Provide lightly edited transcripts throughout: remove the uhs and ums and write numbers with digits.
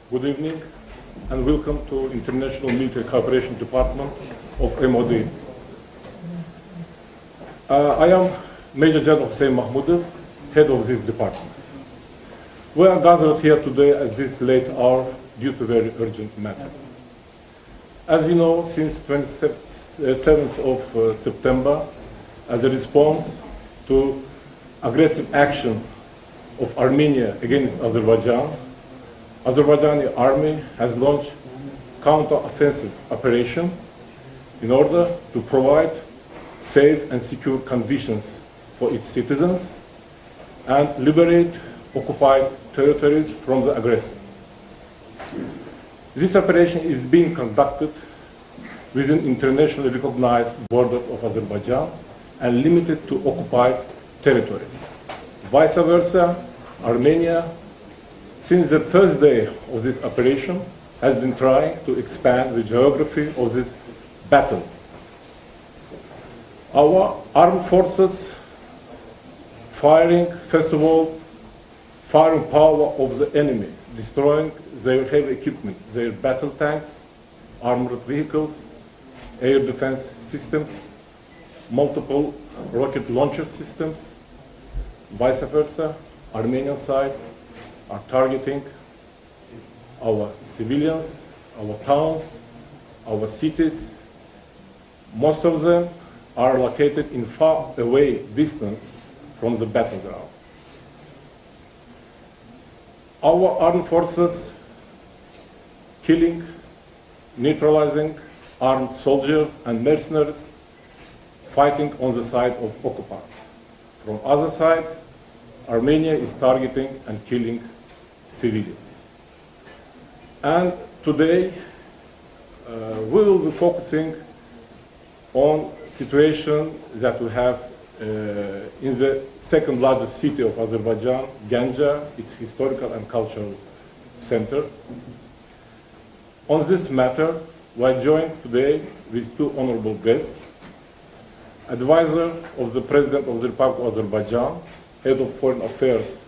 Good evening, and welcome to International Military Cooperation Department of MOD. I am Major General Hussein Mahmoudov, head of this department. We are gathered here today at this late hour due to very urgent matter. As you know, since 27th of September, as a response to aggressive action of Armenia against Azerbaijan, Azerbaijani army has launched counter-offensive operation in order to provide safe and secure conditions for its citizens and liberate occupied territories from the aggressor. This operation is being conducted within internationally recognized borders of Azerbaijan and limited to occupied territories. Vice versa, Armenia, since the first day of this operation, has been trying to expand the geography of this battle. Our armed forces firing, first of all, firing power of the enemy, destroying their heavy equipment, their battle tanks, armored vehicles, air defense systems, multiple rocket launcher systems. Vice versa, Armenian side are targeting our civilians, our towns, our cities. Most of them are located in far away distance from the battleground. Our armed forces killing, neutralizing armed soldiers and mercenaries fighting on the side of occupiers. From other side, Armenia is targeting and killing civilians. And today, we will be focusing on situation that we have in the second largest city of Azerbaijan, Ganja, its historical and cultural center. On this matter, we are joined today with two honorable guests, advisor of the President of the Republic of Azerbaijan, Head of Foreign Affairs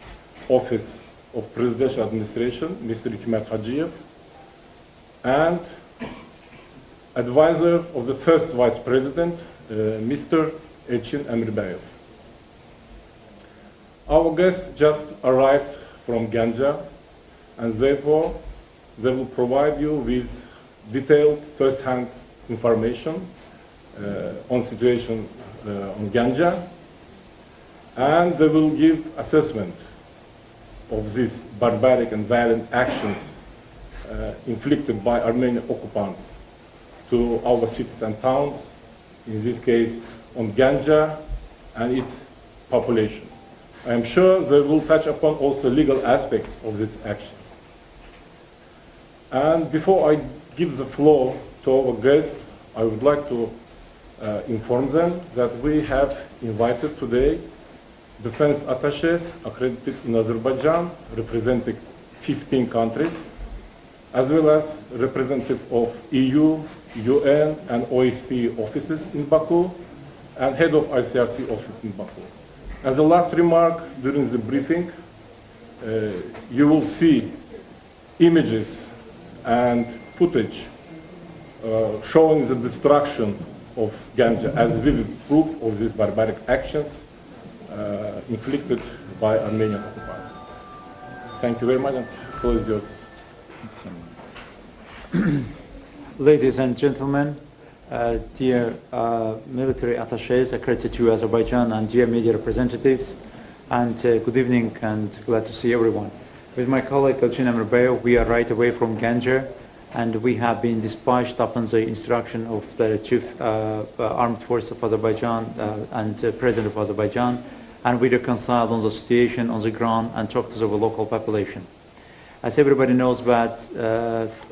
Office of Presidential Administration, Mr. Hikmet Hacıyev, and advisor of the first Vice President, Mr. Elçin Emirbayev. Our guests just arrived from Ganja, and therefore they will provide you with detailed first-hand information on situation on Ganja, and they will give assessment of these barbaric and violent actions inflicted by Armenian occupants to our cities and towns, in this case on Ganja and its population. I am sure they will touch upon also legal aspects of these actions. And before I give the floor to our guests, I would like to inform them that we have invited today defense attaches accredited in Azerbaijan, representing 15 countries, as well as representative of EU, UN, and OSCE offices in Baku, and head of ICRC office in Baku. As a last remark, during the briefing, you will see images and footage showing the destruction of Ganja as vivid proof of these barbaric actions inflicted by Armenian occupiers. Thank you very much, and the floor is yours. Ladies and gentlemen, dear military attaches accredited to Azerbaijan, and dear media representatives, and good evening and glad to see everyone. With my colleague Elçin Emirbayev, we are right away from Ganja, and we have been dispatched upon the instruction of the Chief Armed Forces of Azerbaijan and President of Azerbaijan, and we reconciled on the situation on the ground and talked to the local population. As everybody knows that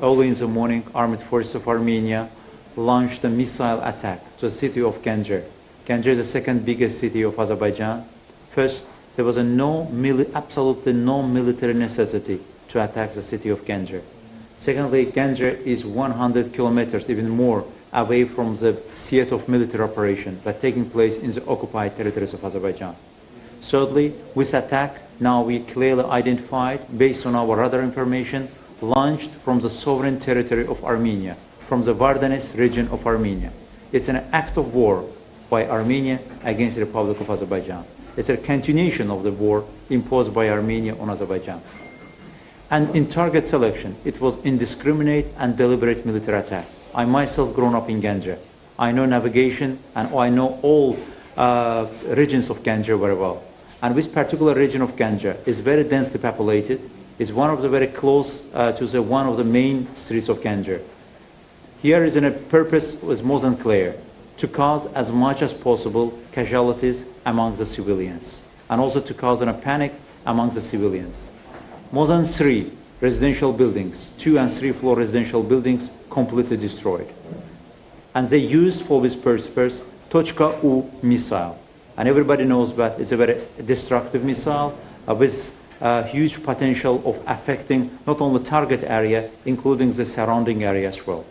early in the morning, Armed Forces of Armenia launched a missile attack to the city of Ganja. Ganja is the second biggest city of Azerbaijan. First, there was absolutely no military necessity to attack the city of Ganja. Secondly, Ganja is 100 kilometers, even more, away from the theater of military operation that taking place in the occupied territories of Azerbaijan. Thirdly, with attack, now we clearly identified, based on our radar information, launched from the sovereign territory of Armenia, from the Vardanes region of Armenia. It's an act of war by Armenia against the Republic of Azerbaijan. It's a continuation of the war imposed by Armenia on Azerbaijan. And in target selection, it was indiscriminate and deliberate military attack. I myself grown up in Ganja. I know navigation and I know all regions of Ganja very well. And this particular region of Ganja is very densely populated. It's one of the very close to one of the main streets of Ganja. Here is a purpose was more than clear, to cause as much as possible casualties among the civilians, and also to cause a panic among the civilians. More than 3 residential buildings, 2 and 3 floor residential buildings completely destroyed. And they used for this purpose Tochka-U missile. And everybody knows that it's a very destructive missile with huge potential of affecting not only target area, including the surrounding area as well.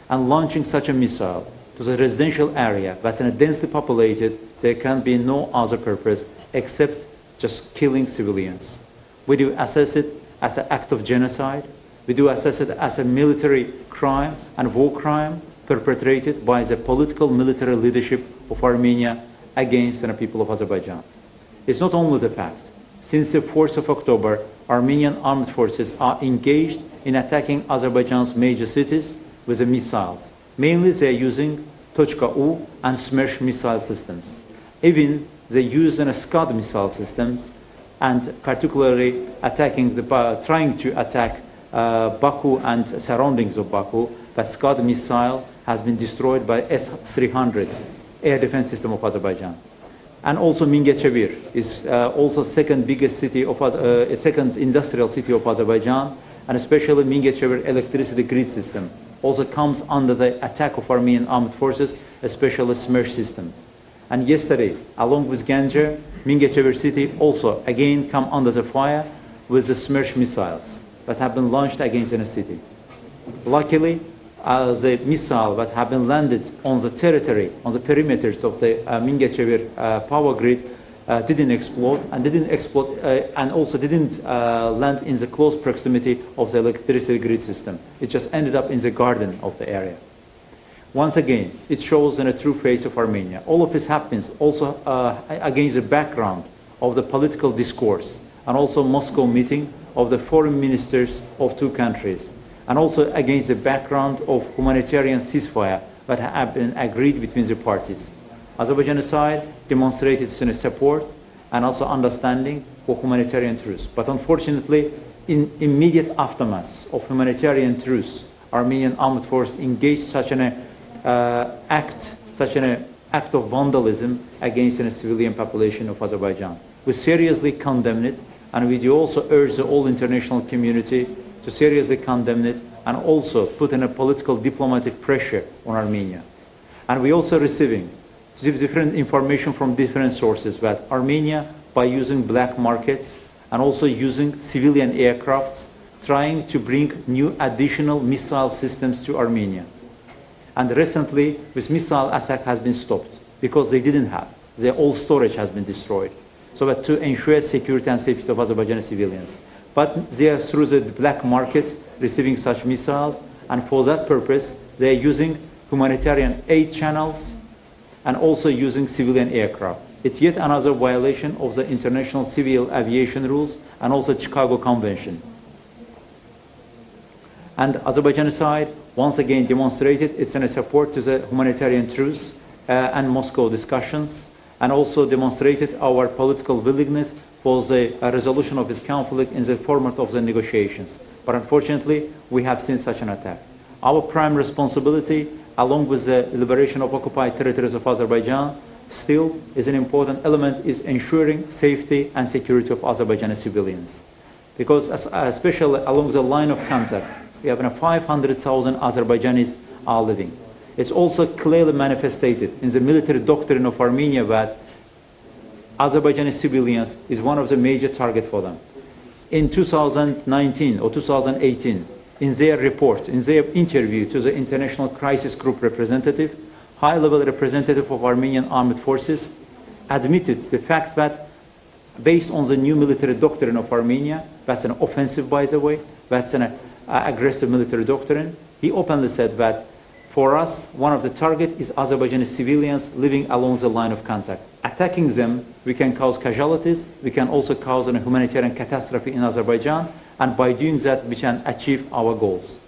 And launching such a missile to the residential area that's densely populated, there can be no other purpose except just killing civilians. We do assess it as an act of genocide. We do assess it as a military crime and war crime perpetrated by the political military leadership of Armenia against the people of Azerbaijan. It's not only the fact. Since the 4th of October, Armenian armed forces are engaged in attacking Azerbaijan's major cities with the missiles. Mainly they are using Tochka-U and Smersh missile systems. Even they use Scud missile systems, and particularly trying to attack Baku and surroundings of Baku. That Scud missile has been destroyed by S-300 air defense system of Azerbaijan. And also Mingechevir is also second biggest city of second industrial city of Azerbaijan, and especially Mingechevir electricity grid system also comes under the attack of Armenian armed forces, especially Smersh system. And yesterday, along with Ganja, Mingechevir city also again come under the fire with the Smersh missiles that have been launched against the city. Luckily, the missile that have been landed on the territory, on the perimeters of the Mingechevir power grid didn't explode and also didn't land in the close proximity of the electricity grid system. It just ended up in the garden of the area. Once again, it shows the true face of Armenia. All of this happens also against the background of the political discourse and also Moscow meeting of the foreign ministers of 2 countries, and also against the background of humanitarian ceasefire that have been agreed between the parties. Azerbaijan side demonstrated support and also understanding for humanitarian truce. But unfortunately, in immediate aftermath of humanitarian truce, Armenian armed forces engaged such an act of vandalism against the civilian population of Azerbaijan. We seriously condemn it, and we do also urge the whole international community to seriously condemn it and also put in a political diplomatic pressure on Armenia. And we also receiving different information from different sources that Armenia, by using black markets and also using civilian aircrafts, trying to bring new additional missile systems to Armenia. And recently, this missile attack has been stopped because they didn't have. Their old storage has been destroyed. So that to ensure security and safety of Azerbaijani civilians. But they are through the black markets receiving such missiles, and for that purpose, they are using humanitarian aid channels and also using civilian aircraft. It's yet another violation of the international civil aviation rules and also Chicago Convention. And Azerbaijan side once again demonstrated its support to the humanitarian truce and Moscow discussions, and also demonstrated our political willingness for the resolution of this conflict in the format of the negotiations. But unfortunately, we have seen such an attack. Our prime responsibility, along with the liberation of occupied territories of Azerbaijan, still is an important element, is ensuring safety and security of Azerbaijani civilians. Because especially along the line of contact, we have 500,000 Azerbaijanis are living. It's also clearly manifested in the military doctrine of Armenia that Azerbaijani civilians is one of the major targets for them. In 2019 or 2018, in their report, in their interview to the International Crisis Group representative, high-level representative of Armenian armed forces, admitted the fact that based on the new military doctrine of Armenia, that's an offensive, by the way, that's aggressive military doctrine, he openly said that for us, one of the targets is Azerbaijani civilians living along the line of contact. Attacking them, we can cause casualties, we can also cause a humanitarian catastrophe in Azerbaijan, and by doing that, we can achieve our goals.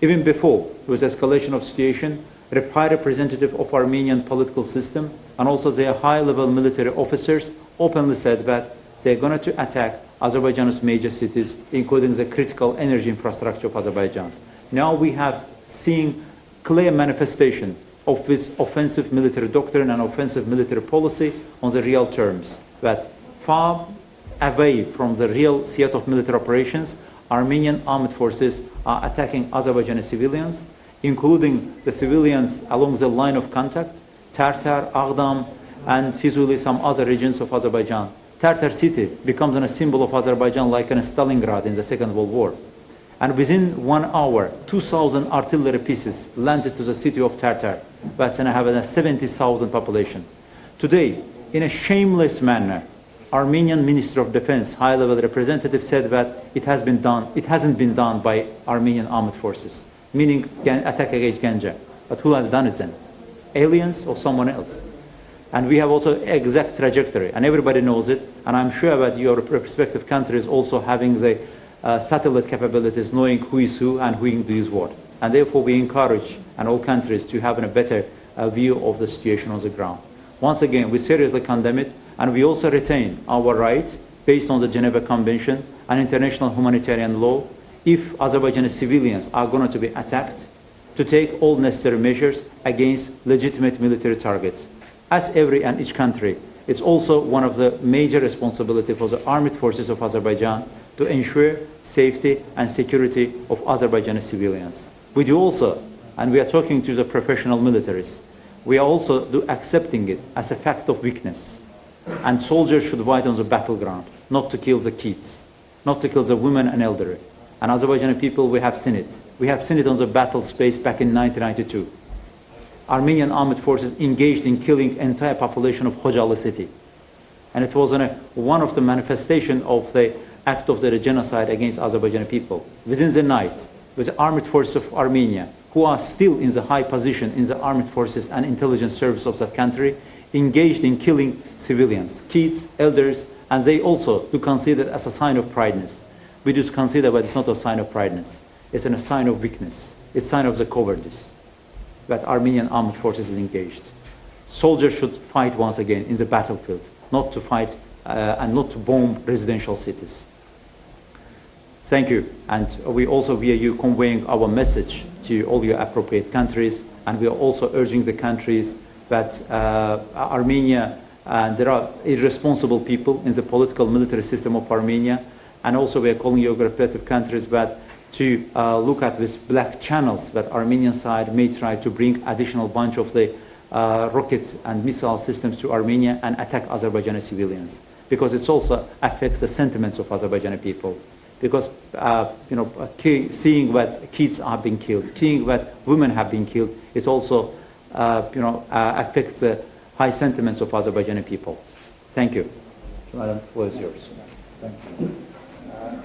Even before there was escalation of situation, the high representative of Armenian political system and also their high-level military officers openly said that they're going to attack Azerbaijan's major cities, including the critical energy infrastructure of Azerbaijan. Now we have seen clear manifestation of this offensive military doctrine and offensive military policy on the real terms, that far away from the real set of military operations, Armenian armed forces are attacking Azerbaijani civilians, including the civilians along the line of contact, Tartar, Aghdam, and Fizuli, some other regions of Azerbaijan. Tartar city becomes a symbol of Azerbaijan like in Stalingrad in the Second World War. And within 1 hour, 2,000 artillery pieces landed to the city of Tartar, that's having a 70,000 population. Today, in a shameless manner, Armenian Minister of Defense, high-level representative, said that it hasn't been done by Armenian armed forces, meaning attack against Ganja. But who has done it then? Aliens or someone else? And we have also exact trajectory, and everybody knows it, and I'm sure that your respective countries also having the satellite capabilities, knowing who is who and who does what. And therefore we encourage and all countries to have a better view of the situation on the ground. Once again, we seriously condemn it, and we also retain our right, based on the Geneva Convention and international humanitarian law, if Azerbaijani civilians are going to be attacked, to take all necessary measures against legitimate military targets. As every and each country, it's also one of the major responsibilities for the armed forces of Azerbaijan to ensure safety and security of Azerbaijani civilians. We do also, and we are talking to the professional militaries, we are also accepting it as a fact of weakness. And soldiers should fight on the battleground, not to kill the kids, not to kill the women and elderly. And Azerbaijani people, we have seen it. We have seen it on the battle space back in 1992. Armenian armed forces engaged in killing entire population of Khojalı city. And it was one of the manifestations of the act of the genocide against Azerbaijani people. Within the night, with the armed forces of Armenia, who are still in the high position in the armed forces and intelligence service of that country, engaged in killing civilians, kids, elders, and they also do consider it as a sign of prideness. We do consider that it's not a sign of prideness. It's a sign of weakness. It's a sign of the cowardice that Armenian armed forces is engaged. Soldiers should fight once again in the battlefield, not to fight and not to bomb residential cities. Thank you. And we also, via you, conveying our message to all your appropriate countries, and we are also urging the countries that Armenia, there are irresponsible people in the political military system of Armenia, and also we are calling your respective countries that to look at these black channels that Armenian side may try to bring additional bunch of the rockets and missile systems to Armenia and attack Azerbaijani civilians, because it also affects the sentiments of Azerbaijani people. Because seeing that kids are being killed, seeing that women have been killed, it also affects the high sentiments of Azerbaijani people. Thank you. Madam, the floor is yours. Thank you.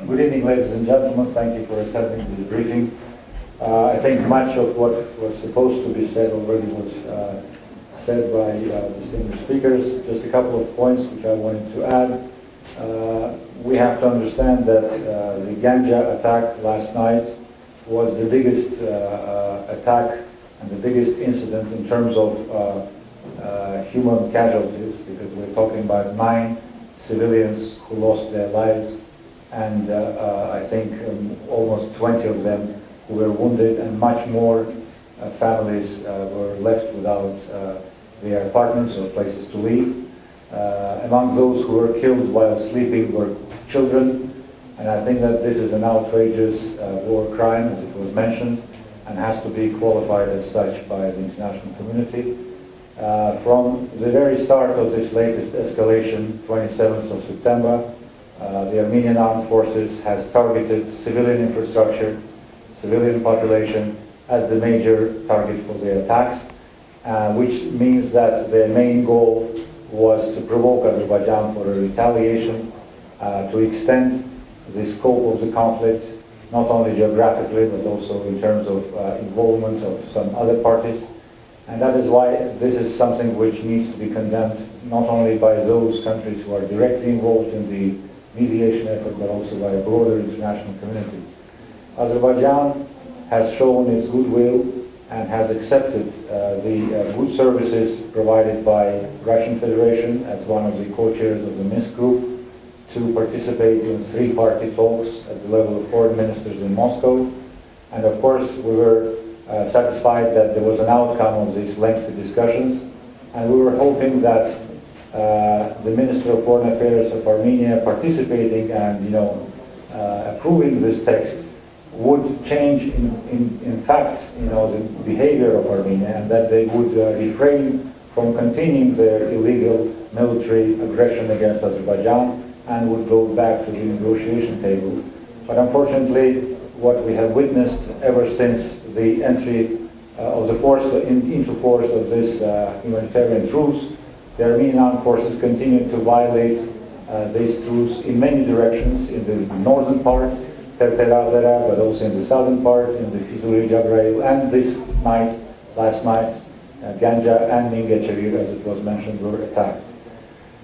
Good evening, ladies and gentlemen. Thank you for attending this briefing. I think much of what was supposed to be said already was said by distinguished speakers. Just a couple of points which I wanted to add. We have to understand that the Ganja attack last night was the biggest attack and the biggest incident in terms of human casualties, because we're talking about 9 civilians who lost their lives, and I think almost 20 of them who were wounded, and much more families were left without their apartments or places to live. Among those who were killed while sleeping were children, and I think that this is an outrageous war crime, as it was mentioned, and has to be qualified as such by the international community. From the very start of this latest escalation, 27th of September, the Armenian armed forces has targeted civilian infrastructure, civilian population as the major target for their attacks, which means that their main goal was to provoke Azerbaijan for a retaliation, to extend the scope of the conflict, not only geographically, but also in terms of involvement of some other parties. And that is why this is something which needs to be condemned, not only by those countries who are directly involved in the mediation effort, but also by a broader international community. Azerbaijan has shown its goodwill and has accepted the good services provided by Russian Federation as one of the co-chairs of the Minsk group to participate in three-party talks at the level of foreign ministers in Moscow. And of course, we were satisfied that there was an outcome of these lengthy discussions, and we were hoping that the Minister of Foreign Affairs of Armenia participating and approving this text would change in fact the behavior of Armenia, and that they would refrain from continuing their illegal military aggression against Azerbaijan and would go back to the negotiation table. But unfortunately, what we have witnessed ever since the entry of the force into force of this humanitarian truce, the Armenian armed forces continue to violate these truce in many directions, in the northern part, Terteragdera, but also in the southern part, in the Fituri Jabrail, and this night, last night, Ganja and Mingechevir, as it was mentioned, were attacked.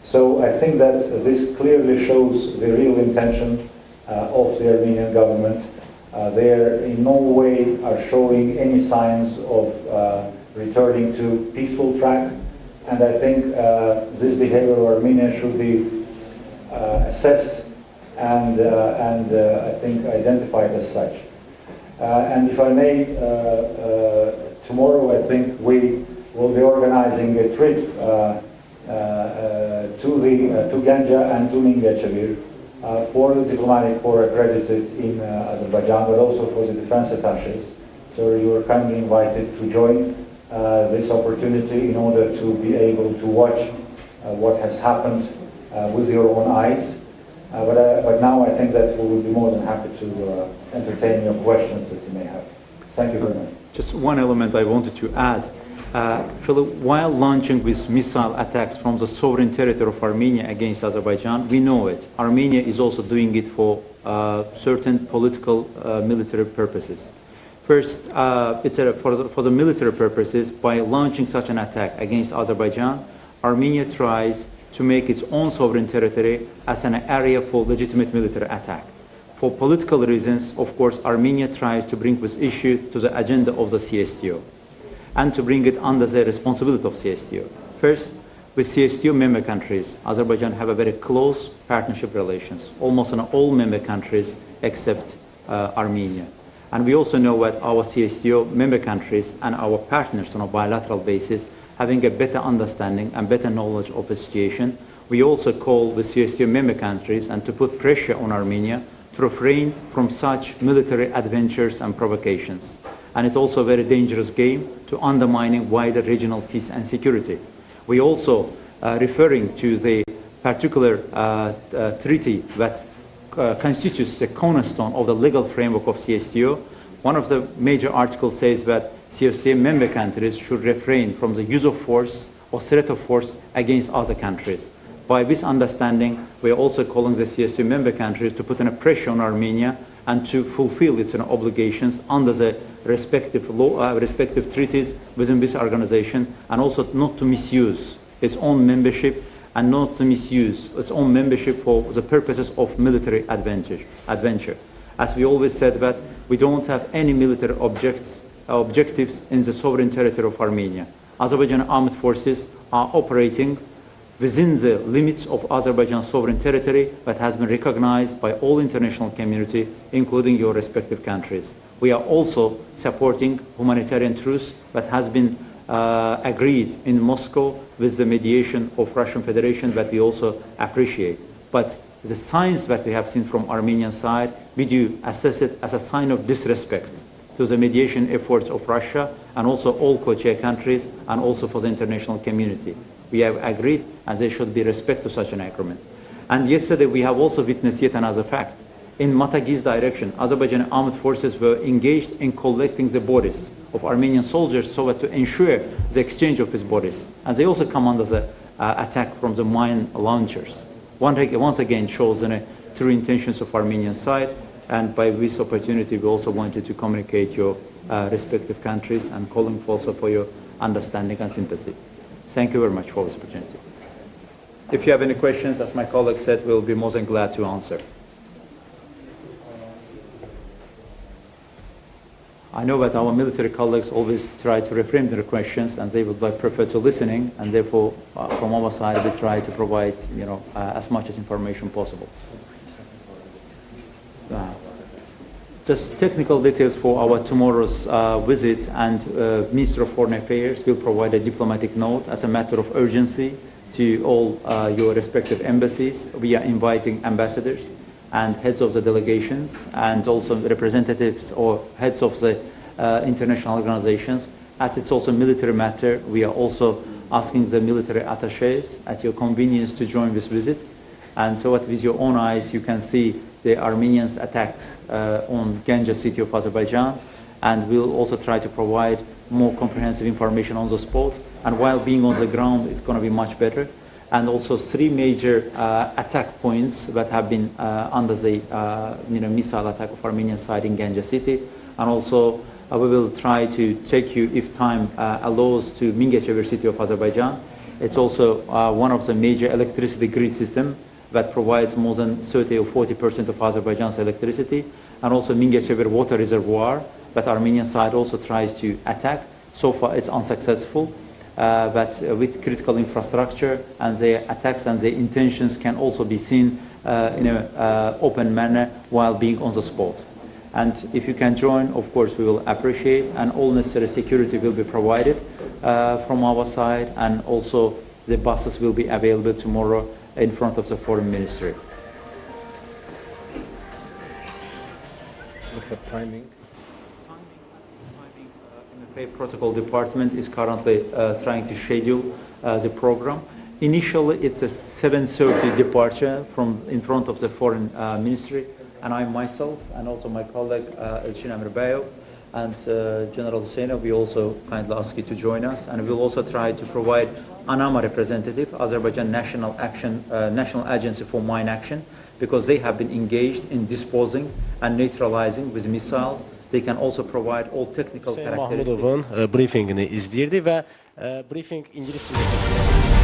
So I think that this clearly shows the real intention of the Armenian government. They are in no way are showing any signs of returning to peaceful track, and I think this behavior of Armenia should be assessed and I think identified as such. And if I may, tomorrow I think we will be organizing a trip to Ganja and to Mingechevir for the diplomatic corps accredited in Azerbaijan, but also for the defense attaches. So you are kindly invited to join this opportunity in order to be able to watch what has happened with your own eyes. But now I think that we will be more than happy to entertain your questions that you may have. Thank you very much. Just one element I wanted to add. Actually, while launching with missile attacks from the sovereign territory of Armenia against Azerbaijan, we know it. Armenia is also doing it for certain political military purposes. First, for the military purposes, by launching such an attack against Azerbaijan, Armenia tries to make its own sovereign territory as an area for legitimate military attack. For political reasons, of course, Armenia tries to bring this issue to the agenda of the CSTO and to bring it under the responsibility of CSTO. First, with CSTO member countries, Azerbaijan have a very close partnership relations, almost in all member countries except Armenia. And we also know that our CSTO member countries and our partners on a bilateral basis having a better understanding and better knowledge of the situation. We also call the CSTO member countries and to put pressure on Armenia to refrain from such military adventures and provocations. And it's also a very dangerous game to undermining wider regional peace and security. We also, referring to the particular treaty that constitutes the cornerstone of the legal framework of CSTO, one of the major articles says that CSTO member countries should refrain from the use of force or threat of force against other countries. By this understanding, we are also calling the CSTO member countries to put in a pressure on Armenia and to fulfill its obligations under the respective law, respective treaties within this organization, and also not to misuse its own membership and not to misuse its own membership for the purposes of military adventure. As we always said that we don't have any military objectives in the sovereign territory of Armenia. Azerbaijan armed forces are operating within the limits of Azerbaijan's sovereign territory that has been recognized by all international community, including your respective countries. We are also supporting humanitarian truce that has been agreed in Moscow with the mediation of Russian Federation that we also appreciate. But the signs that we have seen from Armenian side, we do assess it as a sign of disrespect to the mediation efforts of Russia and also all co-chair countries and also for the international community. We have agreed and there should be respect to such an agreement. And yesterday we have also witnessed yet another fact. In Matagi's direction, Azerbaijan armed forces were engaged in collecting the bodies of Armenian soldiers so as to ensure the exchange of these bodies. And they also come under the attack from the mine launchers. Once again shows the true intentions of Armenian side. And by this opportunity, we also wanted to communicate your respective countries and calling also for your understanding and sympathy. Thank you very much for this opportunity. If you have any questions, as my colleague said, we'll be more than glad to answer. I know that our military colleagues always try to reframe their questions, and they would prefer to listening, and therefore, from our side, we try to provide, as much as information possible. Just technical details for our tomorrow's visit, and Minister of Foreign Affairs will provide a diplomatic note as a matter of urgency to all your respective embassies. We are inviting ambassadors and heads of the delegations and also representatives or heads of the international organizations. As it's also a military matter, we are also asking the military attachés at your convenience to join this visit. And so that with your own eyes you can see the Armenians' attacks on Ganja city of Azerbaijan, and we'll also try to provide more comprehensive information on the spot. And while being on the ground, it's going to be much better. And also 3 major attack points that have been under the missile attack of Armenian side in Ganja city. And also we will try to take you, if time allows, to Mingechevir city of Azerbaijan. It's also one of the major electricity grid system that provides more than 30 or 40% of Azerbaijan's electricity. And also Mingechevir water reservoir that Armenian side also tries to attack. So far it's unsuccessful. But with critical infrastructure, and their attacks and their intentions can also be seen in an open manner while being on the spot. And if you can join, of course, we will appreciate, and all necessary security will be provided from our side, and also the buses will be available tomorrow in front of the Foreign Ministry. Look at timing. MFA Protocol Department is currently trying to schedule the program. Initially, it's a 7:30 departure from in front of the Foreign Ministry, and I myself and also my colleague Elchin Amirbayev and General Husseynov, we also kindly ask you to join us, and we'll also try to provide ANAMA representative, Azerbaijan National Agency for Mine Action, because they have been engaged in disposing and neutralizing with missiles. They can also provide all technical characteristics. Mahmudov'un briefingini izləyirdi və briefing ingilis dilində.